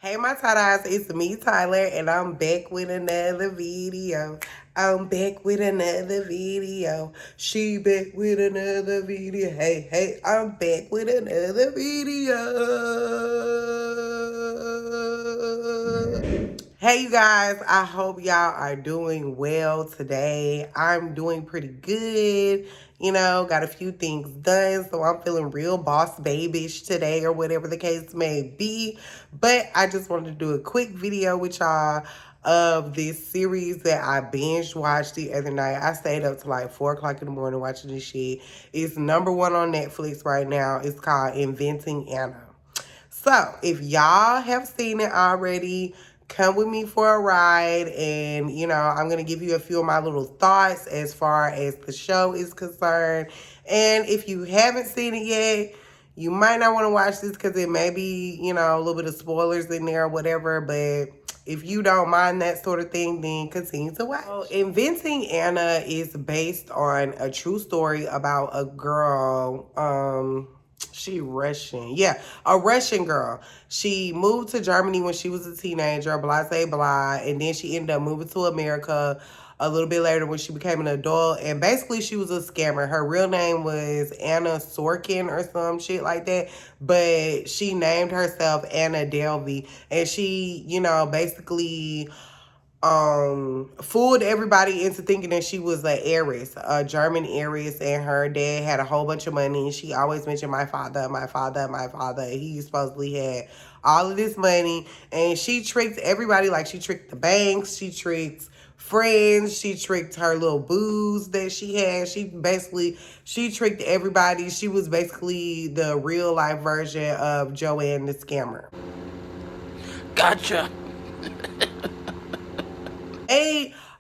Hey my tie-dyes, it's me Tyler and I'm back with another video. She back with another video. Hey, I'm back with another video. Hey you guys, I hope y'all are doing well today. I'm doing pretty good. Got a few things done, so I'm feeling real boss babish today or whatever the case may be. But I just wanted to do a quick video with y'all of this series that I binge watched the other night. I stayed up to like 4 o'clock in the morning watching this shit. It's #1 on Netflix right now. It's called Inventing Anna. So if y'all have seen it already, come with me for a ride, and I'm gonna give you a few of my little thoughts as far as the show is concerned. And if you haven't seen it yet, you might not want to watch this because it may be a little bit of spoilers in there or whatever. But if you don't mind that sort of thing, then continue to watch. So, Inventing Anna is based on a true story about a girl. She Russian. Yeah, a Russian girl. She moved to Germany when she was a teenager, blah, blah, blah. And then she ended up moving to America a little bit later when she became an adult. And basically, she was a scammer. Her real name was Anna Sorkin or some shit like that. But she named herself Anna Delvey. And she, basically fooled everybody into thinking that she was an heiress, a German heiress, and her dad had a whole bunch of money, and she always mentioned my father, my father, my father. He supposedly had all of this money, and she tricked everybody. Like, she tricked the banks, she tricked friends, she tricked her little booze that she had. She tricked everybody. She was basically the real life version of Joanne the scammer. Gotcha.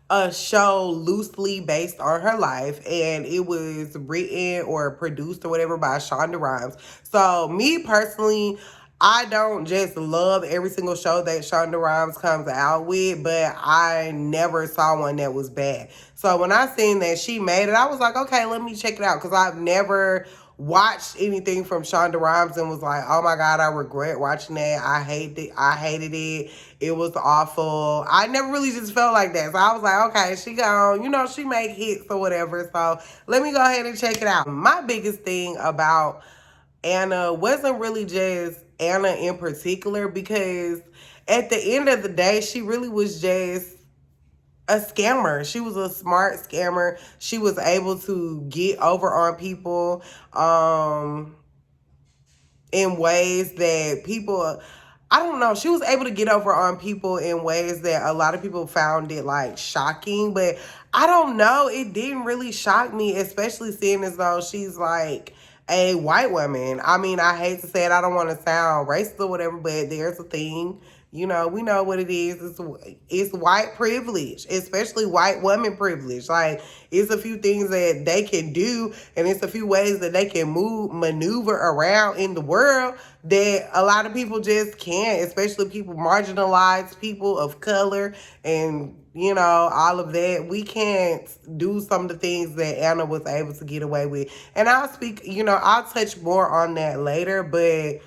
A show loosely based on her life, and it was written or produced or whatever by Shonda Rhimes. So me personally, I don't just love every single show that Shonda Rhimes comes out with, but I never saw one that was bad. So when I seen that she made it, I was like, okay, let me check it out, because I've never watched anything from Shonda Rhimes and was like, oh my God, I regret watching that. I hated it. It was awful. I never really just felt like that. So I was like, okay, she gone, she make hits or whatever. So let me go ahead and check it out. My biggest thing about Anna wasn't really just Anna in particular, because at the end of the day, she really was just a scammer. She was a smart scammer. She was able to get over on people in ways that people, I don't know, she was able to get over on people in ways that a lot of people found it like shocking. But I don't know, it didn't really shock me, especially seeing as though she's like a white woman. I mean, I hate to say it, I don't want to sound racist or whatever, but there's a thing. We know what it is. It's white privilege, especially white woman privilege. Like, it's a few things that they can do, and it's a few ways that they can maneuver around in the world that a lot of people just can't, especially people, marginalized people of color, and all of that. We can't do some of the things that Anna was able to get away with. And I'll touch more on that later, but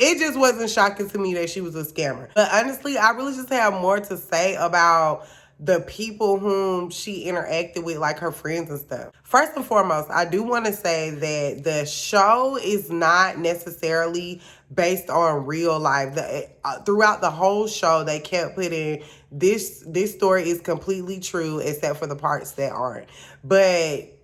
it just wasn't shocking to me that she was a scammer. But honestly, I really just have more to say about the people whom she interacted with, like her friends and stuff. First and foremost, I do want to say that the show is not necessarily based on real life. Throughout the whole show, they kept putting this story is completely true except for the parts that aren't. But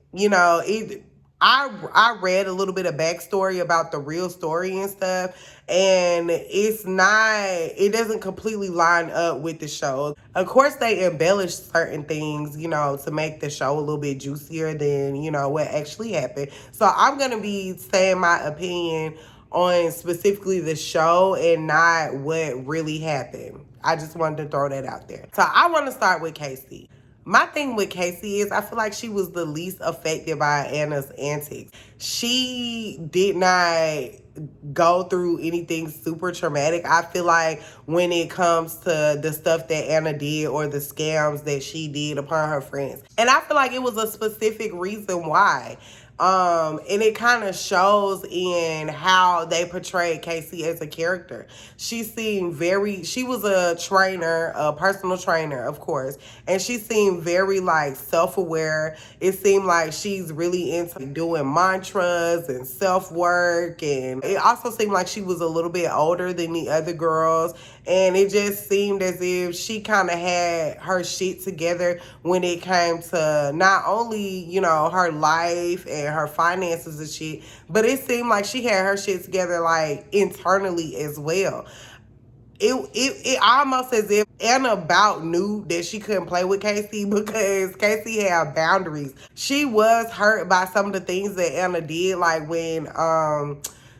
I read a little bit of backstory about the real story and stuff, and it doesn't completely line up with the show. Of course, they embellish certain things, to make the show a little bit juicier than, what actually happened. So I'm going to be saying my opinion on specifically the show and not what really happened. I just wanted to throw that out there. So I want to start with Casey. My thing with Casey is I feel like she was the least affected by Anna's antics. She did not go through anything super traumatic. I feel like when it comes to the stuff that Anna did or the scams that she did upon her friends. And I feel like it was a specific reason why. And it kind of shows in how they portrayed Casey as a character. She was a trainer, a personal trainer, of course, and she seemed very like self-aware. It seemed like she's really into doing mantras and self-work, and it also seemed like she was a little bit older than the other girls, and it just seemed as if she kind of had her shit together when it came to not only, her life and her finances and shit, but it seemed like she had her shit together like internally as well. It almost as if Anna about knew that she couldn't play with Casey because Casey had boundaries. She was hurt by some of the things that Anna did, like when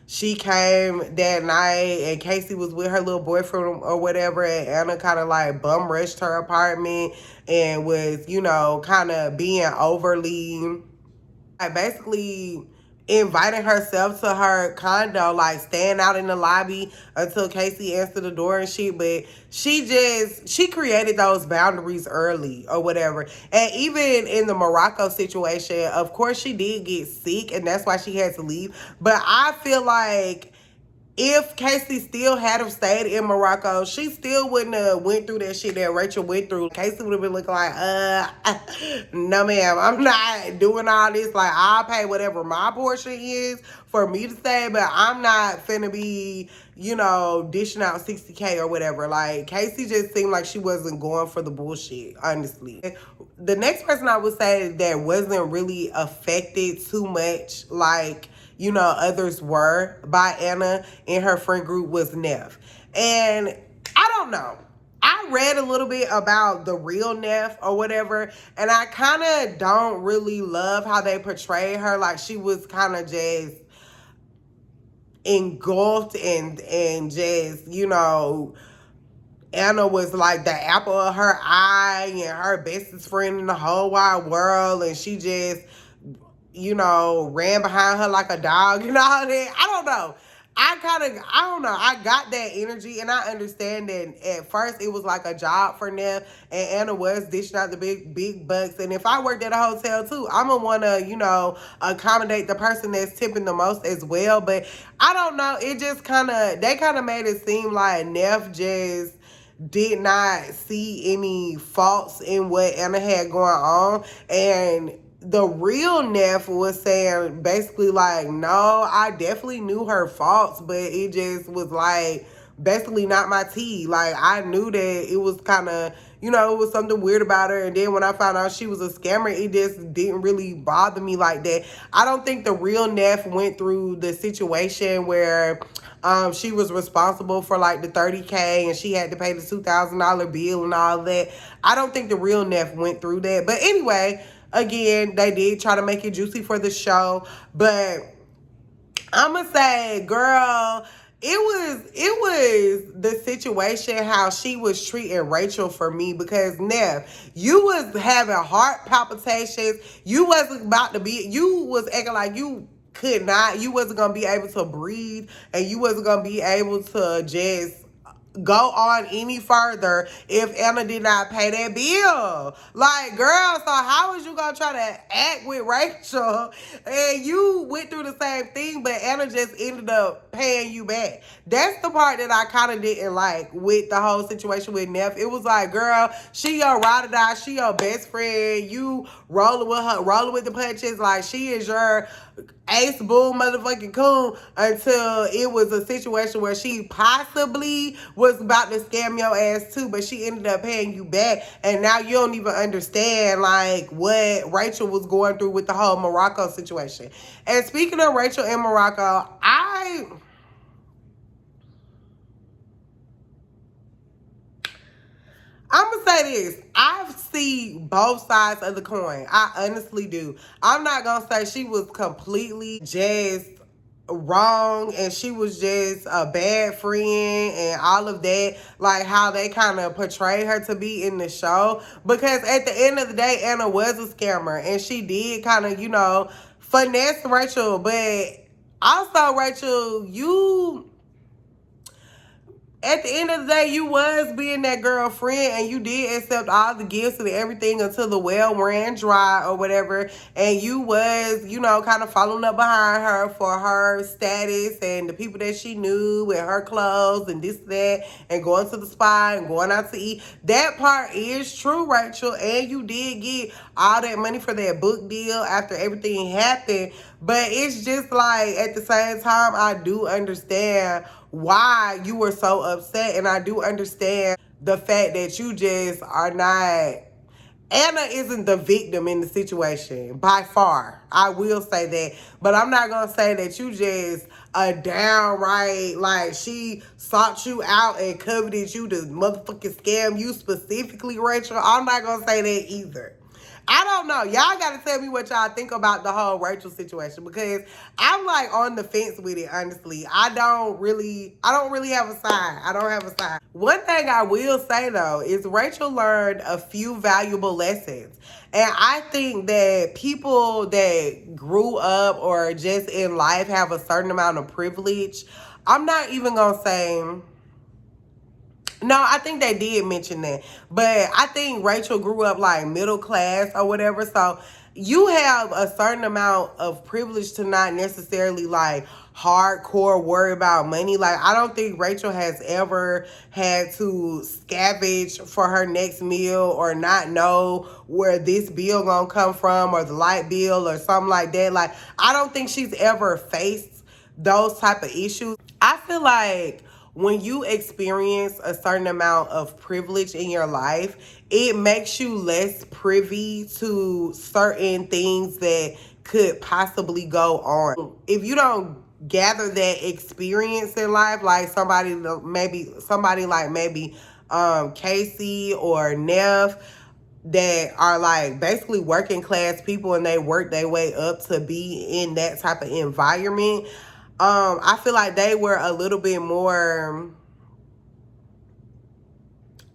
she came that night and Casey was with her little boyfriend or whatever, and Anna kind of like bum rushed her apartment and was, kind of being overly, like, basically inviting herself to her condo, like staying out in the lobby until Casey answered the door and shit. But she created those boundaries early or whatever. And even in the Morocco situation, of course she did get sick and that's why she had to leave. But I feel like if Casey still had have stayed in Morocco, she still wouldn't have went through that shit that Rachel went through. Casey would have been looking like, no ma'am, I'm not doing all this. Like, I'll pay whatever my portion is for me to stay, but I'm not finna be, dishing out 60K or whatever. Like, Casey just seemed like she wasn't going for the bullshit, honestly. The next person I would say that wasn't really affected too much, like, others were by Anna in her friend group was Neff. And I don't know. I read a little bit about the real Neff or whatever, and I kind of don't really love how they portray her. Like, she was kind of just engulfed and just, Anna was like the apple of her eye and her bestest friend in the whole wide world, and she just, ran behind her like a dog, all that. I don't know. I don't know. I got that energy, and I understand that at first it was like a job for them, and Anna was dishing out the big bucks. And if I worked at a hotel too, I'm gonna wanna, accommodate the person that's tipping the most as well. But I don't know. It just they kind of made it seem like Neff just did not see any faults in what Anna had going on, and the real Neff was saying basically like, no, I definitely knew her faults, but it just was like basically not my tea. Like, I knew that it was kind of, it was something weird about her. And then when I found out she was a scammer, it just didn't really bother me like that. I don't think the real Neff went through the situation where she was responsible for like the 30K and she had to pay the $2,000 bill and all that. I don't think the real Neff went through that. But anyway, again, they did try to make it juicy for the show, but I'ma say, girl, it was the situation how she was treating Rachel for me, because Neff, you was having heart palpitations. You was acting like you wasn't gonna be able to breathe, and you wasn't gonna be able to just go on any further if Anna did not pay that bill. Like, girl, so how was you gonna try to act with Rachel and you went through the same thing, but Anna just ended up paying you back? That's the part that I kind of didn't like with the whole situation with Neff. It was like, girl, she your ride or die, she your best friend. You rolling with her, rolling with the punches. Like, she is your ace boom motherfucking coon, until it was a situation where she possibly was about to scam your ass too, but she ended up paying you back, and now you don't even understand like what Rachel was going through with the whole Morocco situation. And speaking of Rachel and Morocco, I'm gonna say this. I see both sides of the coin. I honestly do. I'm not gonna say she was completely just wrong and she was just a bad friend and all of that, like how they kind of portray her to be in the show. Because at the end of the day, Anna was a scammer and she did kind of, finesse Rachel. But also, Rachel, At the end of the day, you was being that girlfriend and you did accept all the gifts and everything until the well ran dry or whatever. And you was, kind of following up behind her for her status and the people that she knew and her clothes and this, that, and going to the spa and going out to eat. That part is true, Rachel. And you did get all that money for that book deal after everything happened. But it's just like at the same time, I do understand why you were so upset, and I do understand the fact that you just are not. Anna isn't the victim in the situation by far. I will say that. But I'm not going to say that you just a downright, like, she sought you out and coveted you to motherfucking scam you specifically, Rachel. I'm not going to say that either. I don't know. Y'all got to tell me what y'all think about the whole Rachel situation, because I'm like on the fence with it, honestly. I don't really have a side. I don't have a side. One thing I will say though is Rachel learned a few valuable lessons. And I think that people that grew up or just in life have a certain amount of privilege. I'm not even going to say, no, I think they did mention that. But I think Rachel grew up like middle class or whatever. So you have a certain amount of privilege to not necessarily like hardcore worry about money. Like, I don't think Rachel has ever had to scavenge for her next meal or not know where this bill gonna come from or the light bill or something like that. Like, I don't think she's ever faced those type of issues. I feel like when you experience a certain amount of privilege in your life, it makes you less privy to certain things that could possibly go on. If you don't gather that experience in life, like somebody like Casey or Neff, that are like basically working class people and they work their way up to be in that type of environment. I feel like they were a little bit more.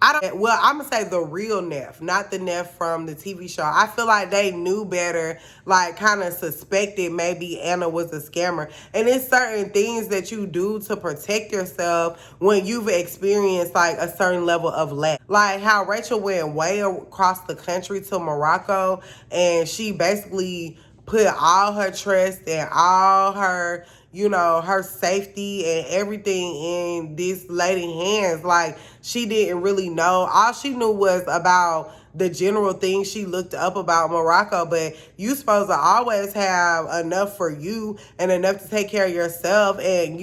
I'm gonna say the real Neff, not the Neff from the TV show. I feel like they knew better, like kind of suspected maybe Anna was a scammer. And it's certain things that you do to protect yourself when you've experienced like a certain level of lack. Like how Rachel went way across the country to Morocco and she basically put all her trust and all her, her safety and everything in this lady's hands. Like, she didn't really know. All she knew was about the general things she looked up about Morocco, but you supposed to always have enough for you and enough to take care of yourself and,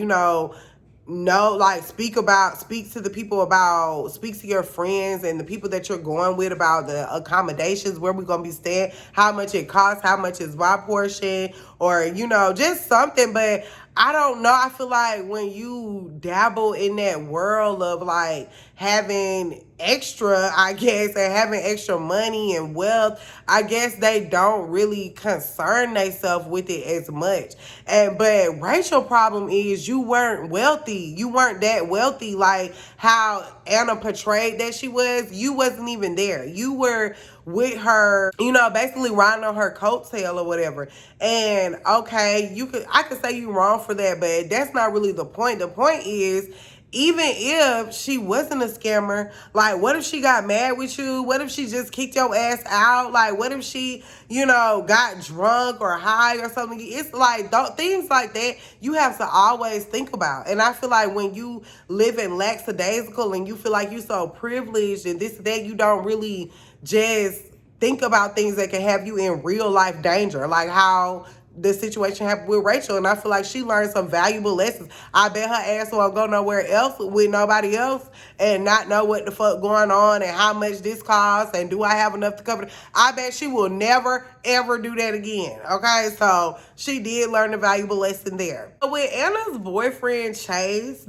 like speak to the people about, speak to your friends and the people that you're going with about the accommodations, where we're gonna be staying, how much it costs, how much is my portion, or just something. But I don't know, I feel like when you dabble in that world of like having extra, I guess, and having extra money and wealth, I guess they don't really concern themselves with it as much. But Rachel's problem is you weren't wealthy. You weren't that wealthy like how Anna portrayed that she was. You wasn't even there. You were with her, basically riding on her coattail or whatever. And okay, I could say you wrong for that, but that's not really the point. The point is, even if she wasn't a scammer, like, what if she got mad with you? What if she just kicked your ass out? Like, what if she, got drunk or high or something? It's like, things like that you have to always think about. And I feel like when you live in lackadaisical and you feel like you're so privileged and this and that, you don't really just think about things that can have you in real life danger, like how the situation happened with Rachel. And I feel like she learned some valuable lessons. I bet her ass won't go nowhere else with nobody else and not know what the fuck going on and how much this costs and do I have enough to cover it. I bet she will never ever do that again. Okay, so she did learn a valuable lesson there. But with Anna's boyfriend Chase,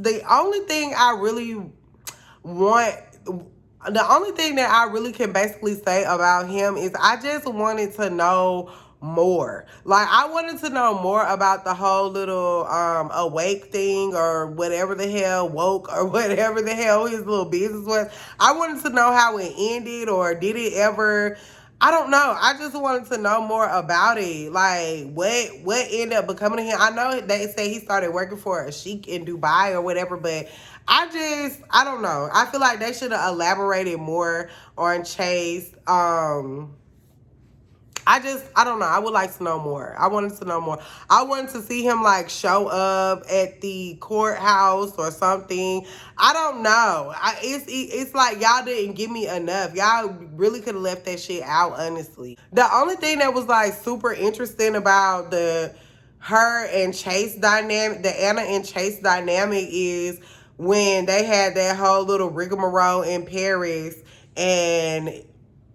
want the only thing that I really can basically say about him is I just wanted to know more. Like, I wanted to know more about the whole little awake thing or whatever the hell, woke or whatever the hell his little business was. I wanted to know how it ended, or did it ever I don't know. I just wanted to know more about it. Like, what ended up becoming of him? I know they say he started working for a sheik in Dubai or whatever, but I don't know. I feel like they should have elaborated more on Chase. I don't know. I would like to know more. I wanted to know more. I wanted to see him like show up at the courthouse or something. I don't know. It's like y'all didn't give me enough. Y'all really could have left that shit out, honestly. The only thing that was like super interesting about the her and Chase dynamic, the Anna and Chase dynamic, is when they had that whole little rigmarole in Paris and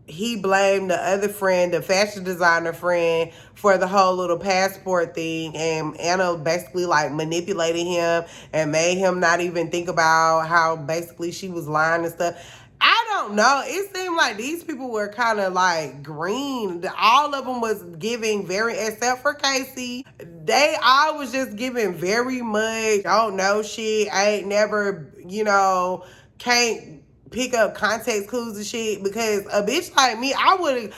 he blamed the other friend, the fashion designer friend, for the whole little passport thing. And Anna basically like manipulated him and made him not even think about how basically she was lying and stuff. I don't know. It seemed like these people were kind of like green. All of them was giving very, except for Casey. They all was just giving very much. Don't know shit. I ain't never, can't pick up context clues and shit, because a bitch like me, I would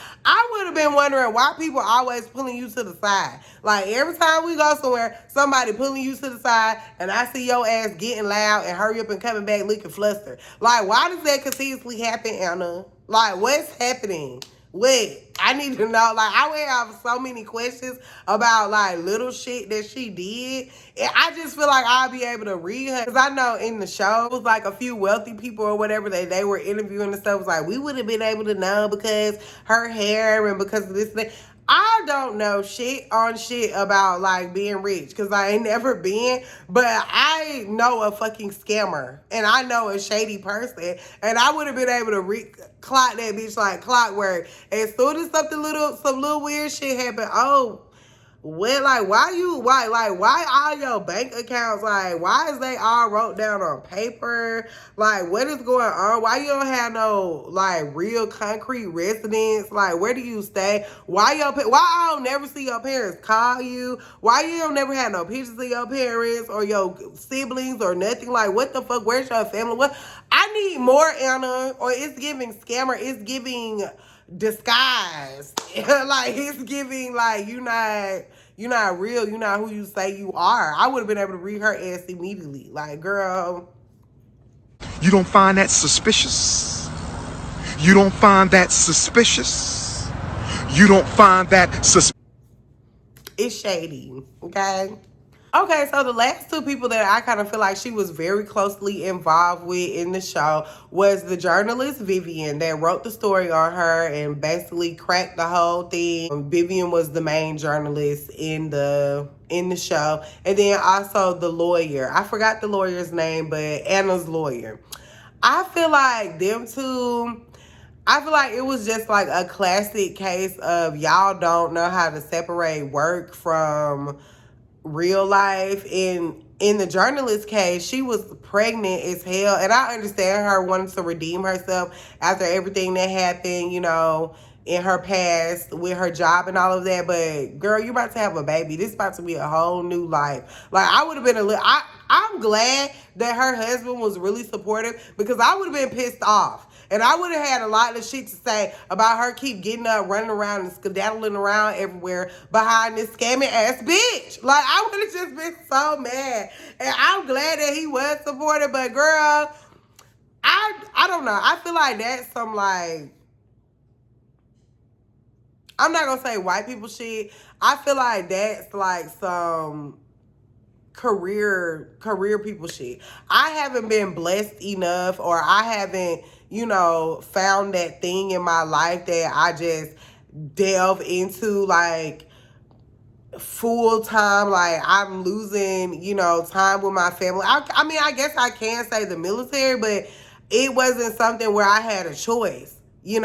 have been wondering why people always pulling you to the side. Like every time we go somewhere, somebody pulling you to the side, and I see your ass getting loud and hurry up and coming back looking flustered. Like, why does that continuously happen, Anna? Like, what's happening? Wait, I need to know. Like, I would have so many questions about like little shit that she did. And I just feel like I'll be able to read her. Because I know in the show, it was like a few wealthy people or whatever that they were interviewing and stuff. Was like, we would have been able to know because her hair and because of this thing. I don't know shit on shit about like being rich because I ain't never been, but I know a fucking scammer and I know a shady person, and I would have been able to clock that bitch like clockwork. As soon as some little weird shit happened, oh, well, like, why all your bank accounts, like, why is they all wrote down on paper? Like, what is going on? Why you don't have no, like, real concrete residence? Like, where do you stay? Why I don't never see your parents call you? Why you don't never have no pictures of your parents or your siblings or nothing? Like, what the fuck? Where's your family? What? I need more, Anna, or it's giving scammer, it's giving disguise. Like, it's giving like you're not real, you're not who you say you are. I would have been able to read her ass immediately. Like, girl. You don't find that suspicious? You don't find that suspicious? You don't find that suspicious? It's shady, okay? Okay, so the last two people that I kind of feel like she was very closely involved with in the show was the journalist Vivian that wrote the story on her and basically cracked the whole thing. Vivian was the main journalist in the show, and then also the lawyer. I forgot the lawyer's name, but Anna's lawyer. I feel like them two. I feel like it was just like a classic case of y'all don't know how to separate work from real life. In the journalist case, she was pregnant as hell, and I understand her wanting to redeem herself after everything that happened, in her past with her job and all of that. But girl, you're about to have a baby. This is about to be a whole new life. Like, I would have been I'm glad that her husband was really supportive, because I would have been pissed off. And I would have had a lot of shit to say about her keep getting up, running around, and skedaddling around everywhere behind this scamming ass bitch. Like, I would have just been so mad. And I'm glad that he was supportive, but girl, I don't know. I feel like that's some like, I'm not gonna say white people shit. I feel like that's like some career people shit. I haven't been blessed enough, or I haven't, found that thing in my life that I just delve into like full time. Like, I'm losing, time with my family. I mean, I guess I can say the military, but it wasn't something where I had a choice. When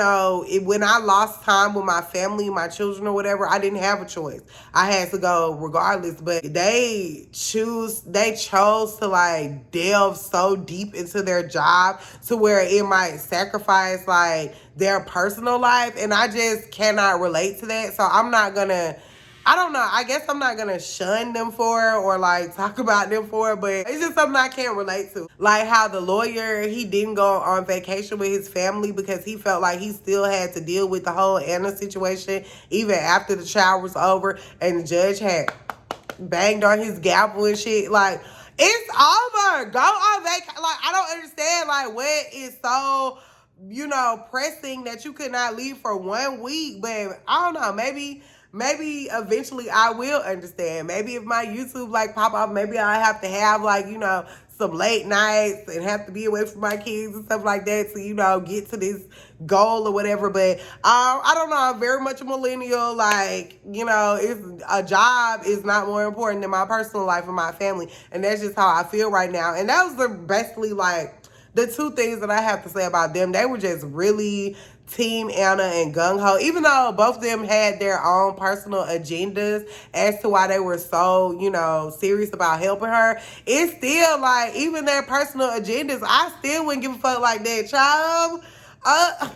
I lost time with my family, my children or whatever, I didn't have a choice. I had to go regardless. But they chose to like delve so deep into their job to where it might sacrifice like their personal life. And I just cannot relate to that. So I'm not gonna I don't know. I guess I'm not gonna shun them for it or like talk about them for it, but it's just something I can't relate to. Like how the lawyer, he didn't go on vacation with his family because he felt like he still had to deal with the whole Anna situation even after the trial was over, and the judge had banged on his gavel and shit. Like, it's over. Go on vacation. Like, I don't understand. Like, what is so, pressing that you could not leave for 1 week? But I don't know. Maybe eventually I will understand. Maybe if my YouTube like pop up, maybe I have to have like, some late nights and have to be away from my kids and stuff like that to, get to this goal or whatever. But I don't know. I'm very much a millennial. Like, it's a job is not more important than my personal life and my family. And that's just how I feel right now. And that was basically like the two things that I have to say about them. They were just really Team Anna and Gung Ho, even though both of them had their own personal agendas as to why they were so, serious about helping her. It's still like, even their personal agendas, I still wouldn't give a fuck like that, child. I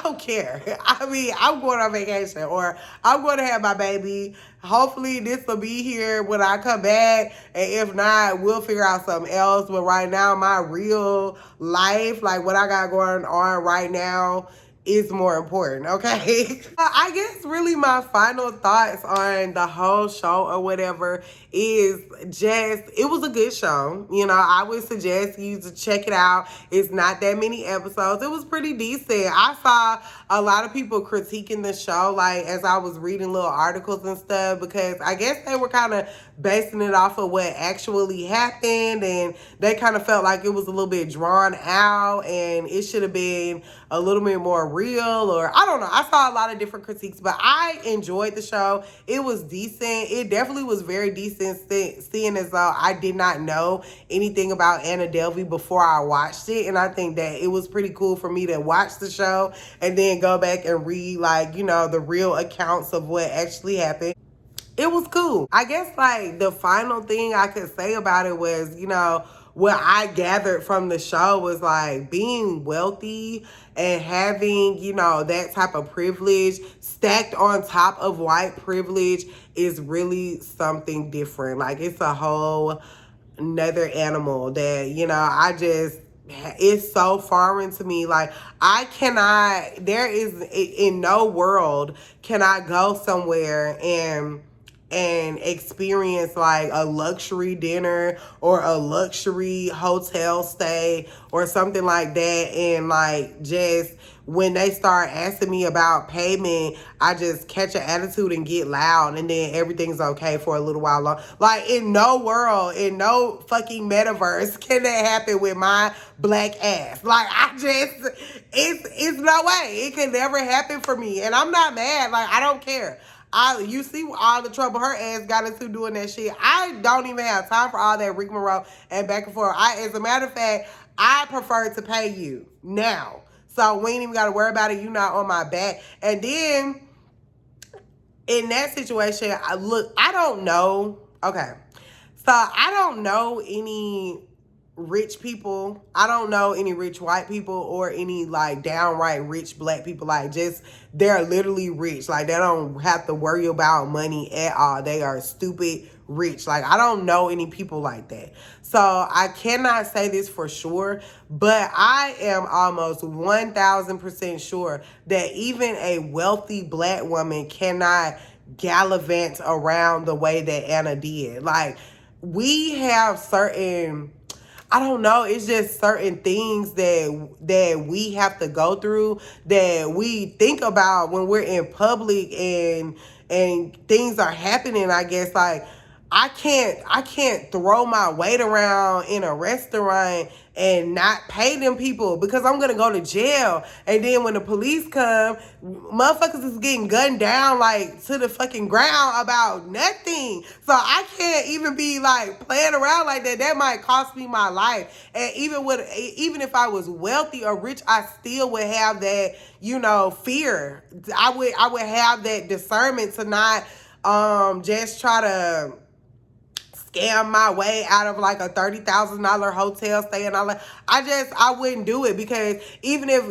don't care. I mean, I'm going on vacation or I'm going to have my baby. Hopefully this will be here when I come back. And if not, we'll figure out something else. But right now, my real life, like what I got going on right now, is more important, okay? I guess really my final thoughts on the whole show or whatever is just, it was a good show. I would suggest you to check it out. It's not that many episodes. It was pretty decent. I saw a lot of people critiquing the show, like as I was reading little articles and stuff, because I guess they were kind of basing it off of what actually happened, and they kind of felt like it was a little bit drawn out and it should have been a little bit more real, or I don't know. I saw a lot of different critiques, but I enjoyed the show. It was decent. It definitely was very decent, seeing as though I did not know anything about Anna Delvey before I watched it, and I think that it was pretty cool for me to watch the show and then go back and read like, the real accounts of what actually happened. It was cool. I guess like the final thing I could say about it was, what I gathered from the show was like being wealthy and having, that type of privilege stacked on top of white privilege is really something different. Like it's a whole another animal that, it's so foreign to me. Like there is in no world can I go somewhere and experience like a luxury dinner or a luxury hotel stay or something like that, and like just when they start asking me about payment, I just catch an attitude and get loud, and then everything's okay for a little while long. Like in no world, in no fucking metaverse can that happen with my black ass. Like it's no way. It can never happen for me, and I'm not mad. Like I don't care. You see all the trouble her ass got into doing that shit. I don't even have time for all that rigmarole and back and forth. As a matter of fact, I prefer to pay you now. So we ain't even got to worry about it. You not on my back. And then in that situation, I don't know. Okay. So I don't know any rich people. I don't know any rich white people or any like downright rich black people. Like just they're literally rich. Like they don't have to worry about money at all. They are stupid rich. Like I don't know any people like that. So I cannot say this for sure, but I am almost 1,000% sure that even a wealthy black woman cannot gallivant around the way that Anna did. Like we have certain, I don't know, it's just certain things that we have to go through that we think about when we're in public and things are happening. I guess like I can't throw my weight around in a restaurant and not pay them people because I'm gonna go to jail. And then when the police come, motherfuckers is getting gunned down like to the fucking ground about nothing. So I can't even be like playing around like that. That might cost me my life. And even if I was wealthy or rich, I still would have that, fear. I would have that discernment to not just try to scam my way out of like a $30,000 hotel stay and all that. I wouldn't do it, because even if,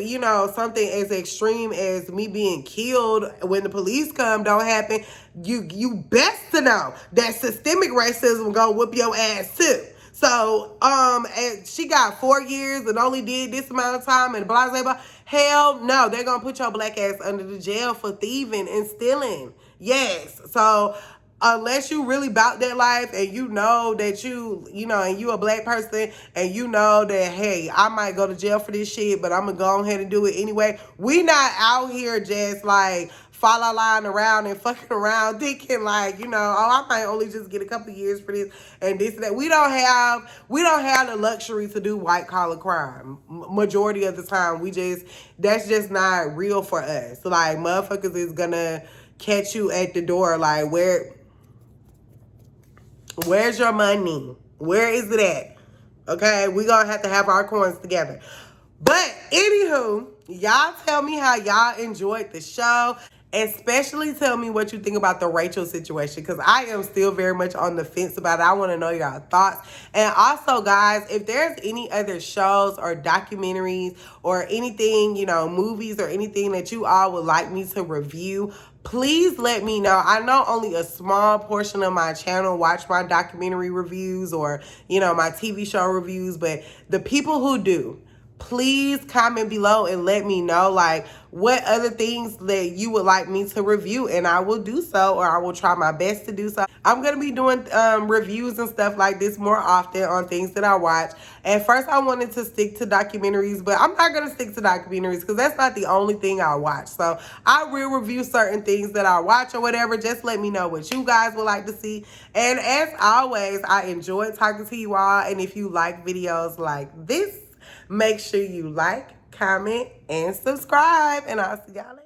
something as extreme as me being killed when the police come don't happen, you best to know that systemic racism gonna whoop your ass too. So, and she got 4 years and only did this amount of time and blah, blah, blah. Hell no, they're gonna put your black ass under the jail for thieving and stealing. Yes. So, unless you really about that life and you know that and you a black person and you know that, hey, I might go to jail for this shit, but I'm gonna go ahead and do it anyway. We not out here just like follow line around and fucking around thinking like, oh, I might only just get a couple years for this and this and that. We don't have the luxury to do white collar crime. Majority of the time, that's just not real for us. So like, motherfuckers is gonna catch you at the door like, where's your money? Where is it at? Okay, we gonna have to have our coins together. But anywho, y'all tell me how y'all enjoyed the show. Especially tell me what you think about the Rachel situation, because I am still very much on the fence about it. I want to know y'all thoughts. And also, guys, if there's any other shows or documentaries or anything, movies or anything that you all would like me to review, please let me know. I know only a small portion of my channel watch my documentary reviews or, my TV show reviews, but the people who do, please comment below and let me know like what other things that you would like me to review, and I will do so, or I will try my best to do so. I'm going to be doing reviews and stuff like this more often on things that I watch. At first I wanted to stick to documentaries, but I'm not going to stick to documentaries because that's not the only thing I watch. So I will review certain things that I watch or whatever. Just let me know what you guys would like to see. And as always, I enjoy talking to you all, and if you like videos like this, make sure you like, comment, and subscribe. And I'll see y'all later.